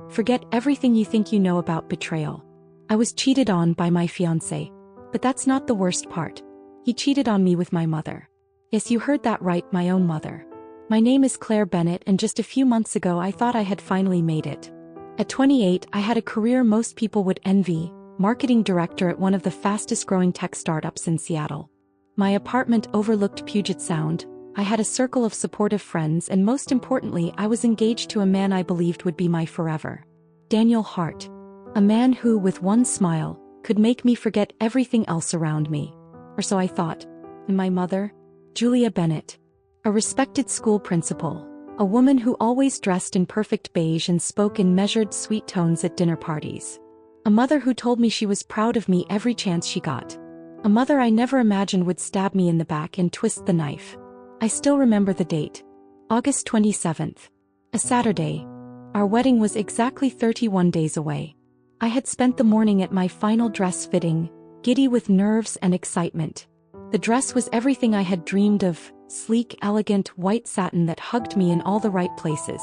Forget everything you think you know about betrayal. I was cheated on by my fiancé. But that's not the worst part. He cheated on me with my mother. Yes, you heard that right, my own mother. My name is Claire Bennett, and just a few months ago I thought I had finally made it. At 28, I had a career most people would envy, marketing director at one of the fastest-growing tech startups in Seattle. My apartment overlooked Puget Sound. I had a circle of supportive friends, and most importantly, I was engaged to a man I believed would be my forever. Daniel Hart. A man who, with one smile, could make me forget everything else around me. Or so I thought. And my mother? Julia Bennett. A respected school principal. A woman who always dressed in perfect beige and spoke in measured, sweet tones at dinner parties. A mother who told me she was proud of me every chance she got. A mother I never imagined would stab me in the back and twist the knife. I still remember the date. August 27th. A Saturday. Our wedding was exactly 31 days away. I had spent the morning at my final dress fitting, giddy with nerves and excitement. The dress was everything I had dreamed of, sleek, elegant, white satin that hugged me in all the right places.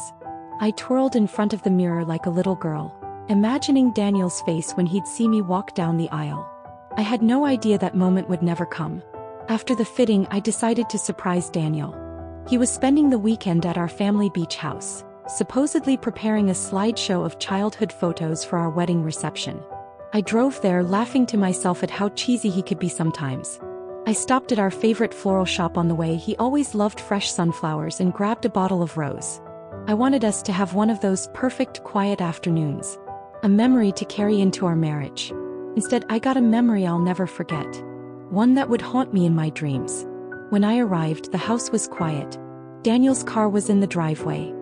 I twirled in front of the mirror like a little girl, imagining Daniel's face when he'd see me walk down the aisle. I had no idea that moment would never come. After the fitting, I decided to surprise Daniel. He was spending the weekend at our family beach house, supposedly preparing a slideshow of childhood photos for our wedding reception. I drove there laughing to myself at how cheesy he could be sometimes. I stopped at our favorite floral shop on the way. He always loved fresh sunflowers, and grabbed a bottle of rose. I wanted us to have one of those perfect quiet afternoons. A memory to carry into our marriage. Instead, I got a memory I'll never forget. One that would haunt me in my dreams. When I arrived, the house was quiet. Daniel's car was in the driveway.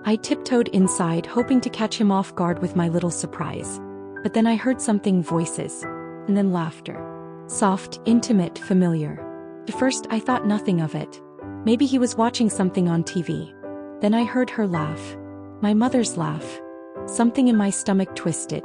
I tiptoed inside, hoping to catch him off guard with my little surprise. But then I heard something, voices. And then laughter. Soft, intimate, familiar. At first, I thought nothing of it. Maybe he was watching something on TV. Then I heard her laugh. My mother's laugh. Something in my stomach twisted.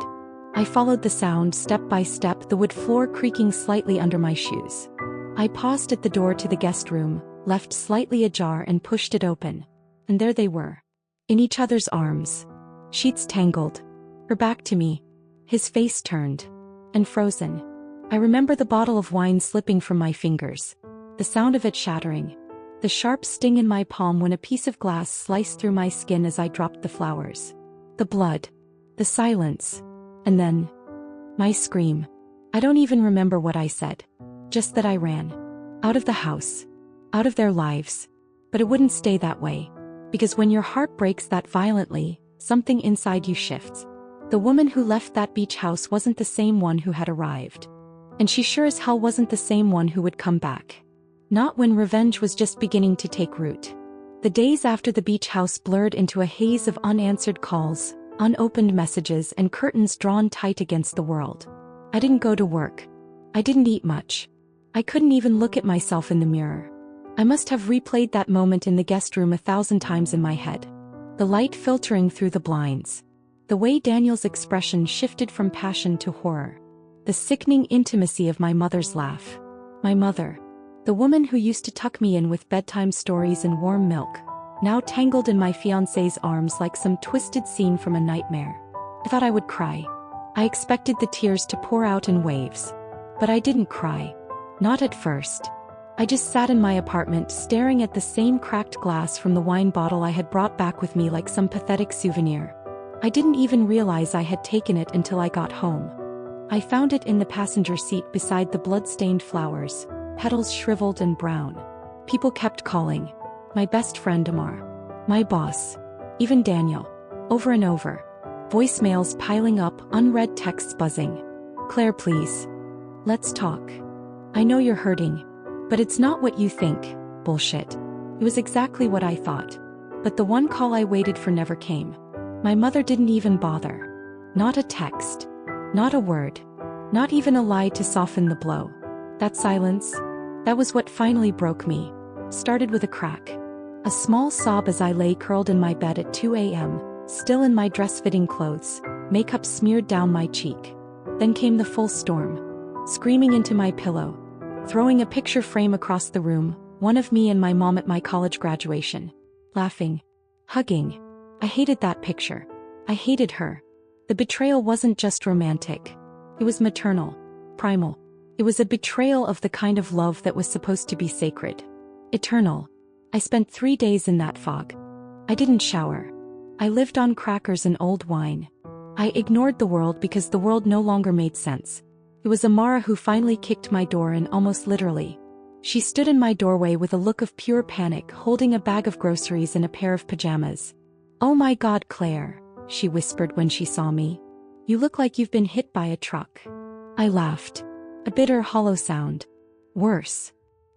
I followed the sound step by step, the wood floor creaking slightly under my shoes. I paused at the door to the guest room, left slightly ajar, and pushed it open. And there they were. In each other's arms. Sheets tangled. Her back to me. His face turned. And frozen. I remember the bottle of wine slipping from my fingers. The sound of it shattering. The sharp sting in my palm when a piece of glass sliced through my skin as I dropped the flowers. The blood. The silence. And then, my scream. I don't even remember what I said. Just that I ran. Out of the house. Out of their lives. But it wouldn't stay that way. Because when your heart breaks that violently, something inside you shifts. The woman who left that beach house wasn't the same one who had arrived. And she sure as hell wasn't the same one who would come back. Not when revenge was just beginning to take root. The days after the beach house blurred into a haze of unanswered calls, unopened messages, and curtains drawn tight against the world. I didn't go to work. I didn't eat much. I couldn't even look at myself in the mirror. I must have replayed that moment in the guest room 1,000 times in my head. The light filtering through the blinds. The way Daniel's expression shifted from passion to horror. The sickening intimacy of my mother's laugh. My mother. The woman who used to tuck me in with bedtime stories and warm milk. Now tangled in my fiancé's arms like some twisted scene from a nightmare. I thought I would cry. I expected the tears to pour out in waves. But I didn't cry. Not at first. I just sat in my apartment staring at the same cracked glass from the wine bottle I had brought back with me like some pathetic souvenir. I didn't even realize I had taken it until I got home. I found it in the passenger seat beside the blood-stained flowers, petals shriveled and brown. People kept calling. My best friend Amar. My boss. Even Daniel. Over and over. Voicemails piling up, unread texts buzzing. Claire, please. Let's talk. I know you're hurting. But it's not what you think. Bullshit. It was exactly what I thought. But the one call I waited for never came. My mother didn't even bother. Not a text. Not a word. Not even a lie to soften the blow. That silence. That was what finally broke me. Started with a crack. A small sob as I lay curled in my bed at 2 a.m., still in my dress-fitting clothes, makeup smeared down my cheek. Then came the full storm. Screaming into my pillow. Throwing a picture frame across the room, one of me and my mom at my college graduation. Laughing. Hugging. I hated that picture. I hated her. The betrayal wasn't just romantic. It was maternal, primal. It was a betrayal of the kind of love that was supposed to be sacred, eternal. I spent 3 days in that fog. I didn't shower. I lived on crackers and old wine. I ignored the world because the world no longer made sense. It was Amara who finally kicked my door in, almost literally. She stood in my doorway with a look of pure panic, holding a bag of groceries and a pair of pajamas. "Oh my God, Claire," she whispered when she saw me. "You look like you've been hit by a truck." I laughed. A bitter, hollow sound. Worse.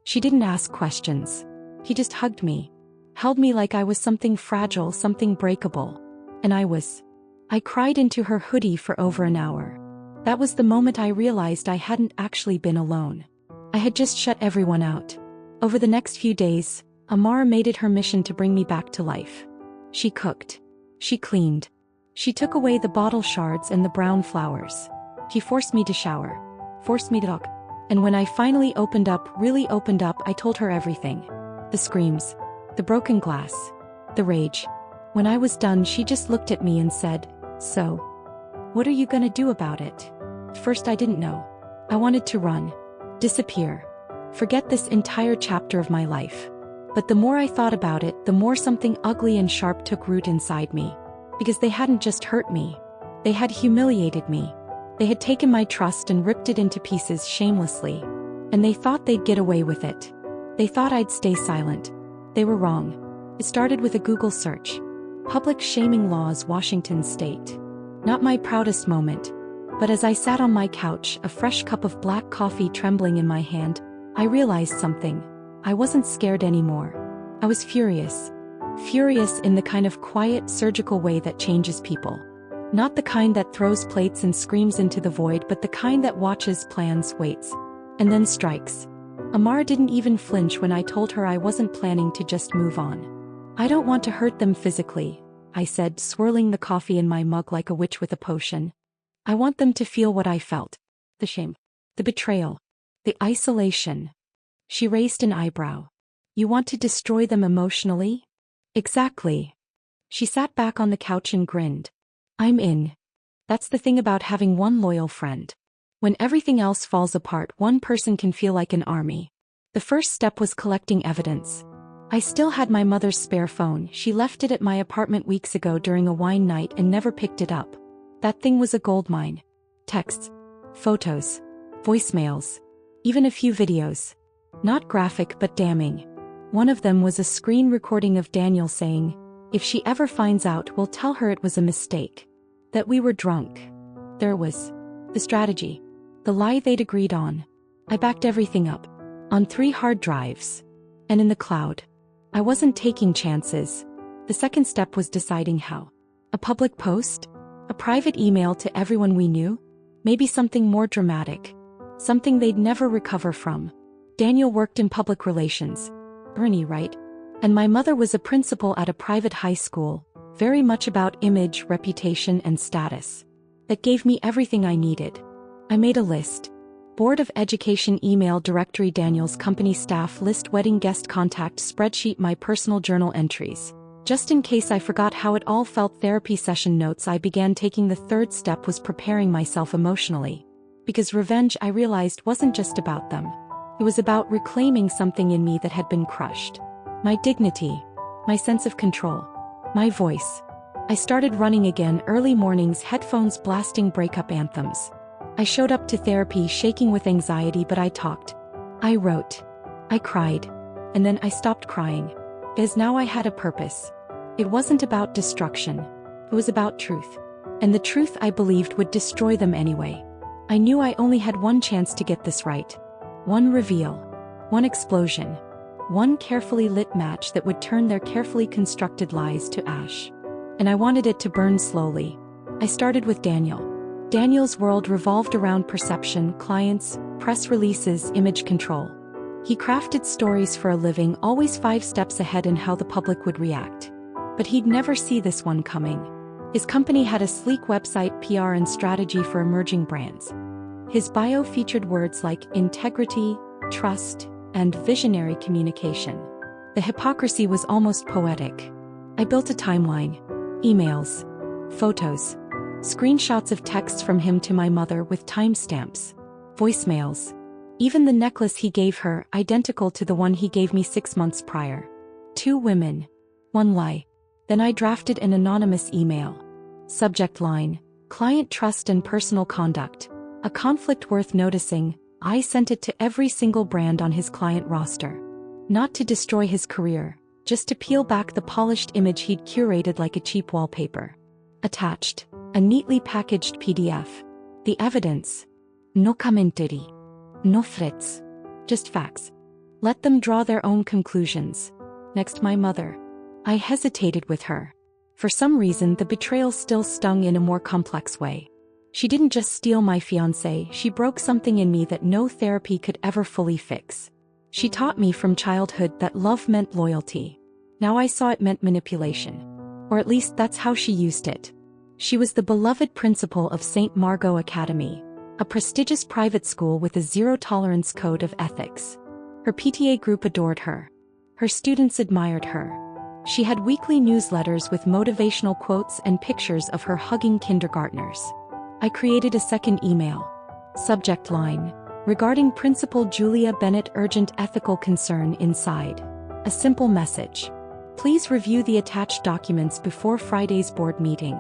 She didn't ask questions. He just hugged me. Held me like I was something fragile, something breakable. And I was. I cried into her hoodie for over an hour. That was the moment I realized I hadn't actually been alone. I had just shut everyone out. Over the next few days, Amara made it her mission to bring me back to life. She cooked. She cleaned. She took away the bottle shards and the brown flowers. She forced me to shower. Forced me to talk. And when I finally really opened up, I told her everything. The screams. The broken glass. The rage. When I was done, she just looked at me and said, "So, what are you gonna do about it?" First, I didn't know. I wanted to run. Disappear. Forget this entire chapter of my life. But the more I thought about it, the more something ugly and sharp took root inside me. Because they hadn't just hurt me. They had humiliated me. They had taken my trust and ripped it into pieces shamelessly. And they thought they'd get away with it. They thought I'd stay silent. They were wrong. It started with a Google search. Public shaming laws, Washington State. Not my proudest moment. But as I sat on my couch, a fresh cup of black coffee trembling in my hand, I realized something. I wasn't scared anymore. I was furious. Furious in the kind of quiet, surgical way that changes people. Not the kind that throws plates and screams into the void, but the kind that watches, plans, waits, and then strikes. Amara didn't even flinch when I told her I wasn't planning to just move on. "I don't want to hurt them physically," I said, swirling the coffee in my mug like a witch with a potion. "I want them to feel what I felt. The shame. The betrayal. The isolation." She raised an eyebrow. "You want to destroy them emotionally?" "Exactly." She sat back on the couch and grinned. "I'm in. That's the thing about having one loyal friend. When everything else falls apart, one person can feel like an army." The first step was collecting evidence. I still had my mother's spare phone. She left it at my apartment weeks ago during a wine night and never picked it up. That thing was a goldmine. Texts, photos, voicemails, even a few videos. Not graphic but damning. One of them was a screen recording of Daniel saying, "If she ever finds out, we'll tell her it was a mistake. That we were drunk." There was. The strategy. The lie they'd agreed on. I backed everything up. On 3 hard drives. And in the cloud. I wasn't taking chances. The second step was deciding how. A public post? A private email to everyone we knew? Maybe something more dramatic. Something they'd never recover from. Daniel worked in public relations. Ernie, right? And my mother was a principal at a private high school, very much about image, reputation, and status. That gave me everything I needed. I made a list. Board of Education email directory, Daniel's company staff list, wedding guest contact spreadsheet, my personal journal entries. Just in case I forgot how it all felt, therapy session notes. I began taking. The third step was preparing myself emotionally. Because revenge, I realized, wasn't just about them. It was about reclaiming something in me that had been crushed. My dignity. My sense of control. My voice. I started running again, early mornings, headphones blasting breakup anthems. I showed up to therapy shaking with anxiety, but I talked. I wrote. I cried. And then I stopped crying. Because now I had a purpose. It wasn't about destruction. It was about truth. And the truth I believed would destroy them anyway. I knew I only had one chance to get this right. One reveal. One explosion. One carefully lit match that would turn their carefully constructed lies to ash. And I wanted it to burn slowly. I started with Daniel. Daniel's world revolved around perception, clients, press releases, image control. He crafted stories for a living, always 5 steps ahead in how the public would react. But he'd never see this one coming. His company had a sleek website, PR, and strategy for emerging brands. His bio featured words like integrity, trust, and visionary communication. The hypocrisy was almost poetic. I built a timeline. Emails. Photos. Screenshots of texts from him to my mother with timestamps. Voicemails. Even the necklace he gave her, identical to the one he gave me 6 months prior. 2 women. 1 lie. Then I drafted an anonymous email. Subject line: client trust and personal conduct. A conflict worth noticing. I sent it to every single brand on his client roster. Not to destroy his career, just to peel back the polished image he'd curated like a cheap wallpaper. Attached: a neatly packaged PDF. The evidence. No commentary. No threats. Just facts. Let them draw their own conclusions. Next, my mother. I hesitated with her. For some reason, the betrayal still stung in a more complex way. She didn't just steal my fiancé, she broke something in me that no therapy could ever fully fix. She taught me from childhood that love meant loyalty. Now I saw it meant manipulation. Or at least that's how she used it. She was the beloved principal of St. Margot Academy, a prestigious private school with a zero-tolerance code of ethics. Her PTA group adored her. Her students admired her. She had weekly newsletters with motivational quotes and pictures of her hugging kindergartners. I created a second email. Subject line: regarding Principal Julia Bennett, urgent ethical concern inside. A simple message. Please review the attached documents before Friday's board meeting.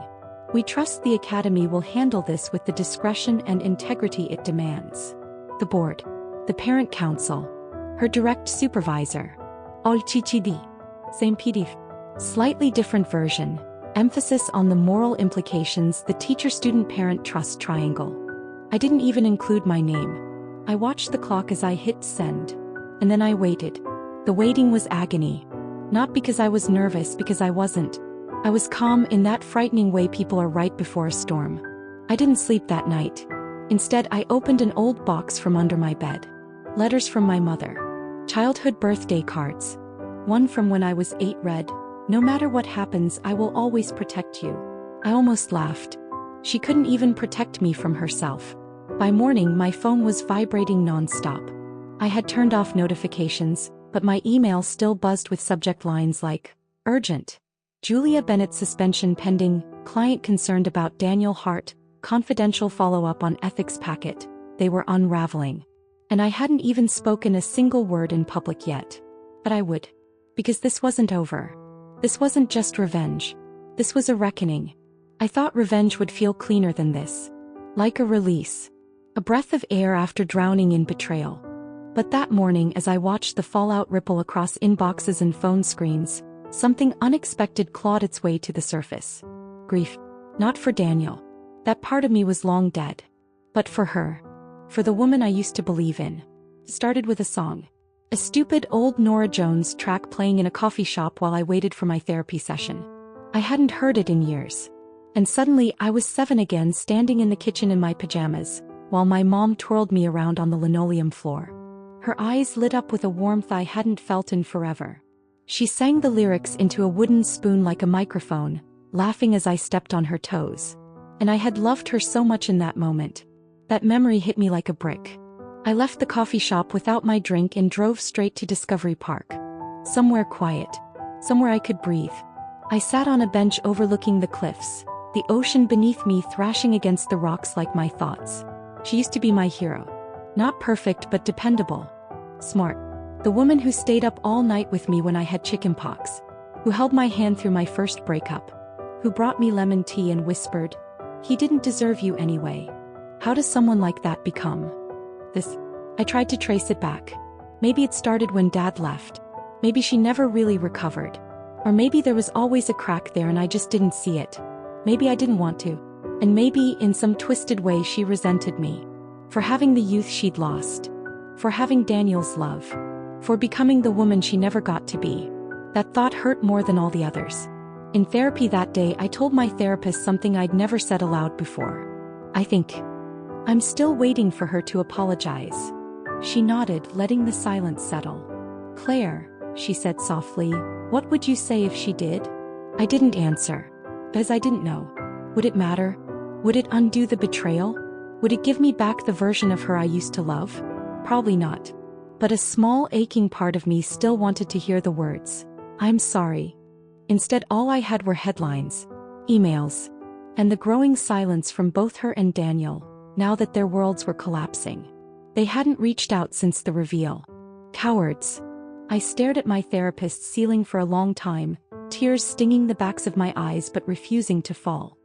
We trust the Academy will handle this with the discretion and integrity it demands. The board. The parent council. Her direct supervisor. Olchichidi. Same PDF. Slightly different version. Emphasis on the moral implications, the teacher-student-parent trust triangle. I didn't even include my name. I watched the clock as I hit send. And then I waited. The waiting was agony. Not because I was nervous, because I wasn't. I was calm in that frightening way people are right before a storm. I didn't sleep that night. Instead, I opened an old box from under my bed. Letters from my mother. Childhood birthday cards. One from when I was 8 read, "No matter what happens, I will always protect you." I almost laughed. She couldn't even protect me from herself. By morning, my phone was vibrating non-stop. I had turned off notifications, but my email still buzzed with subject lines like, urgent. Julia Bennett suspension pending, client concerned about Daniel Hart, confidential follow-up on ethics packet. They were unraveling. And I hadn't even spoken a single word in public yet. But I would. Because this wasn't over. This wasn't just revenge. This was a reckoning. I thought revenge would feel cleaner than this. Like a release. A breath of air after drowning in betrayal. But that morning, as I watched the fallout ripple across inboxes and phone screens, something unexpected clawed its way to the surface. Grief. Not for Daniel. That part of me was long dead. But for her. For the woman I used to believe in. It started with a song. A stupid old Norah Jones track playing in a coffee shop while I waited for my therapy session. I hadn't heard it in years. And suddenly I was 7 again, standing in the kitchen in my pajamas, while my mom twirled me around on the linoleum floor. Her eyes lit up with a warmth I hadn't felt in forever. She sang the lyrics into a wooden spoon like a microphone, laughing as I stepped on her toes. And I had loved her so much in that moment. That memory hit me like a brick. I left the coffee shop without my drink and drove straight to Discovery Park. Somewhere quiet. Somewhere I could breathe. I sat on a bench overlooking the cliffs, the ocean beneath me thrashing against the rocks like my thoughts. She used to be my hero. Not perfect but dependable. Smart. The woman who stayed up all night with me when I had chickenpox. Who held my hand through my first breakup. Who brought me lemon tea and whispered, "He didn't deserve you anyway." How does someone like that become this? I tried to trace it back. Maybe it started when Dad left. Maybe she never really recovered. Or maybe there was always a crack there and I just didn't see it. Maybe I didn't want to. And maybe, in some twisted way, she resented me. For having the youth she'd lost. For having Daniel's love. For becoming the woman she never got to be. That thought hurt more than all the others. In therapy that day, I told my therapist something I'd never said aloud before. I'm still waiting for her to apologize. She nodded, letting the silence settle. "Claire," she said softly, "what would you say if she did?" I didn't answer. Because I didn't know. Would it matter? Would it undo the betrayal? Would it give me back the version of her I used to love? Probably not. But a small aching part of me still wanted to hear the words, "I'm sorry." Instead, all I had were headlines. Emails. and the growing silence from both her and Daniel, now that their worlds were collapsing. They hadn't reached out since the reveal. Cowards. I stared at my therapist's ceiling for a long time, tears stinging the backs of my eyes but refusing to fall.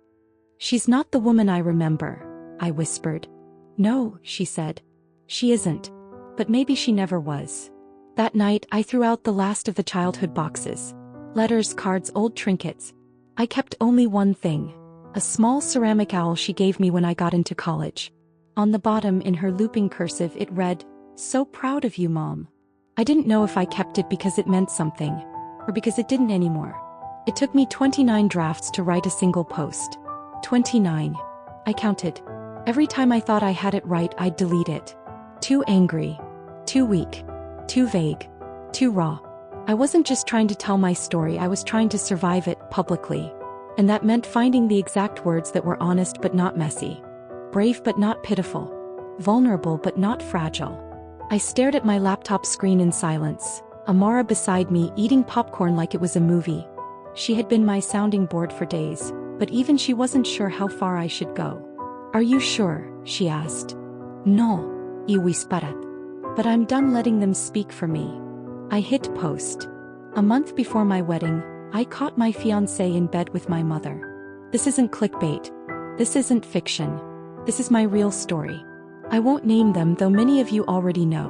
"She's not the woman I remember," I whispered. "No," she said. "She isn't. But maybe she never was." That night, I threw out the last of the childhood boxes. Letters, cards, old trinkets. I kept only one thing. A small ceramic owl she gave me when I got into college. On the bottom, in her looping cursive, it read, "So proud of you, Mom." I didn't know if I kept it because it meant something, or because it didn't anymore. It took me 29 drafts to write a single post. 29. I counted. Every time I thought I had it right, I'd delete it. Too angry. Too weak. Too vague. Too raw. I wasn't just trying to tell my story, I was trying to survive it, publicly. And that meant finding the exact words that were honest but not messy. Brave but not pitiful. Vulnerable but not fragile. I stared at my laptop screen in silence, Amara beside me eating popcorn like it was a movie. She had been my sounding board for days, but even she wasn't sure how far I should go. "Are you sure?" she asked. "No," I whispered. "But I'm done letting them speak for me." I hit post. A month before my wedding, I caught my fiancé in bed with my mother. This isn't clickbait. This isn't fiction. This is my real story. I won't name them, though many of you already know.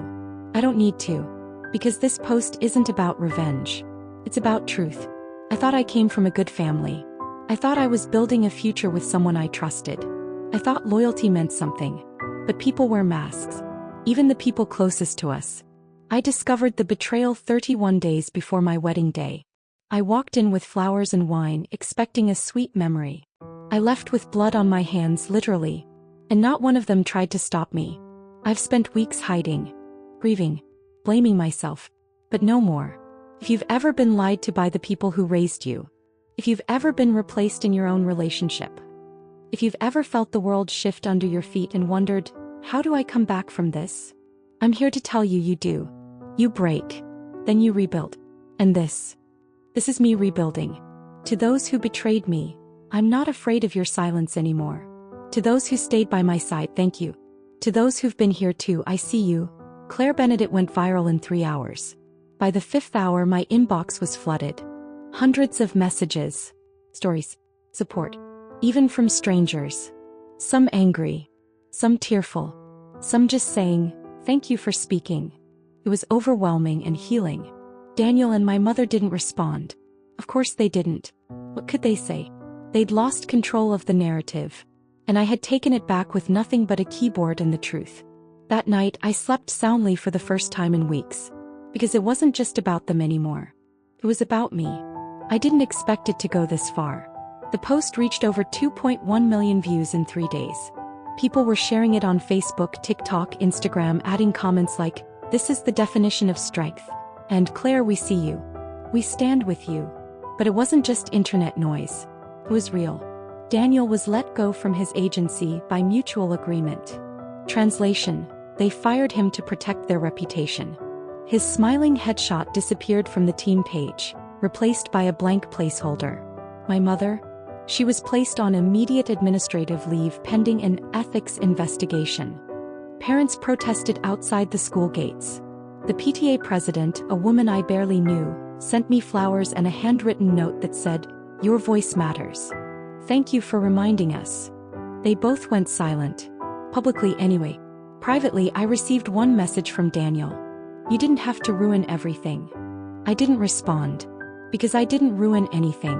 I don't need to. Because this post isn't about revenge. It's about truth. I thought I came from a good family. I thought I was building a future with someone I trusted. I thought loyalty meant something. But people wear masks. Even the people closest to us. I discovered the betrayal 31 days before my wedding day. I walked in with flowers and wine, expecting a sweet memory. I left with blood on my hands, literally. And not one of them tried to stop me. I've spent weeks hiding, grieving, blaming myself. But no more. If you've ever been lied to by the people who raised you, if you've ever been replaced in your own relationship, if you've ever felt the world shift under your feet and wondered, how do I come back from this? I'm here to tell you, you do. You break. Then you rebuild. And this is me rebuilding. To those who betrayed me, I'm not afraid of your silence anymore. To those who stayed by my side, thank you. To those who've been here too, I see you. Claire Bennett. It went viral in 3 hours. By the 5th hour, my inbox was flooded. Hundreds of messages, stories, support, even from strangers. Some angry, some tearful, some just saying, "Thank you for speaking." It was overwhelming and healing. Daniel and my mother didn't respond. Of course they didn't. What could they say? They'd lost control of the narrative. And I had taken it back with nothing but a keyboard and the truth. That night, I slept soundly for the first time in weeks. Because it wasn't just about them anymore. It was about me. I didn't expect it to go this far. The post reached over 2.1 million views in 3 days. People were sharing it on Facebook, TikTok, Instagram, adding comments like, "This is the definition of strength." And "Claire, we see you. We stand with you." But it wasn't just internet noise. It was real. Daniel was let go from his agency by mutual agreement. Translation: they fired him to protect their reputation. His smiling headshot disappeared from the team page, replaced by a blank placeholder. My mother? She was placed on immediate administrative leave pending an ethics investigation. Parents protested outside the school gates. The PTA president, a woman I barely knew, sent me flowers and a handwritten note that said, "Your voice matters. Thank you for reminding us." They both went silent. Publicly anyway. Privately, I received one message from Daniel. "You didn't have to ruin everything." I didn't respond. Because I didn't ruin anything.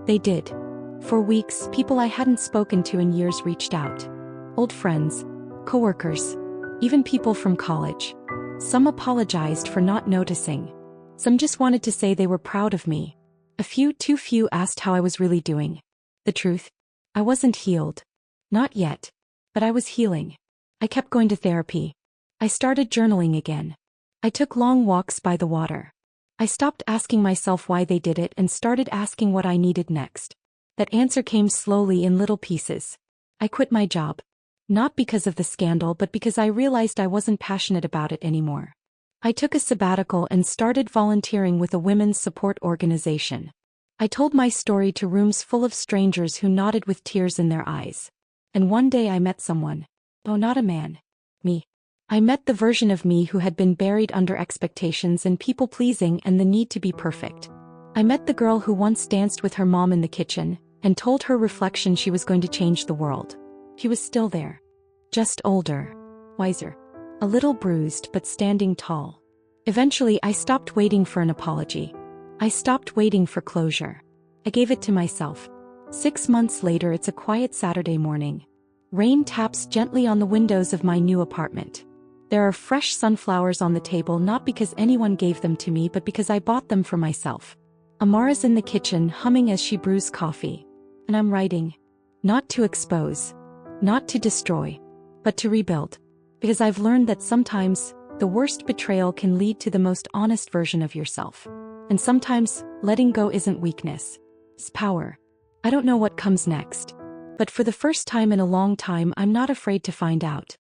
They did. For weeks, people I hadn't spoken to in years reached out. Old friends, coworkers, even people from college. Some apologized for not noticing. Some just wanted to say they were proud of me. A few, too few, asked how I was really doing. The truth? I wasn't healed. Not yet. But I was healing. I kept going to therapy. I started journaling again. I took long walks by the water. I stopped asking myself why they did it and started asking what I needed next. That answer came slowly in little pieces. I quit my job. Not because of the scandal, but because I realized I wasn't passionate about it anymore. I took a sabbatical and started volunteering with a women's support organization. I told my story to rooms full of strangers who nodded with tears in their eyes. And one day I met someone. Oh, not a man. Me. I met the version of me who had been buried under expectations and people-pleasing and the need to be perfect. I met the girl who once danced with her mom in the kitchen and told her reflection she was going to change the world. She was still there. Just older. Wiser. A little bruised but standing tall. Eventually I stopped waiting for an apology. I stopped waiting for closure. I gave it to myself. 6 months later, it's a quiet Saturday morning. Rain taps gently on the windows of my new apartment. There are fresh sunflowers on the table, not because anyone gave them to me but because I bought them for myself. Amara's in the kitchen humming as she brews coffee. And I'm writing. Not to expose. Not to destroy. But to rebuild. Because I've learned that sometimes, the worst betrayal can lead to the most honest version of yourself. And sometimes, letting go isn't weakness. It's power. I don't know what comes next. But for the first time in a long time, I'm not afraid to find out.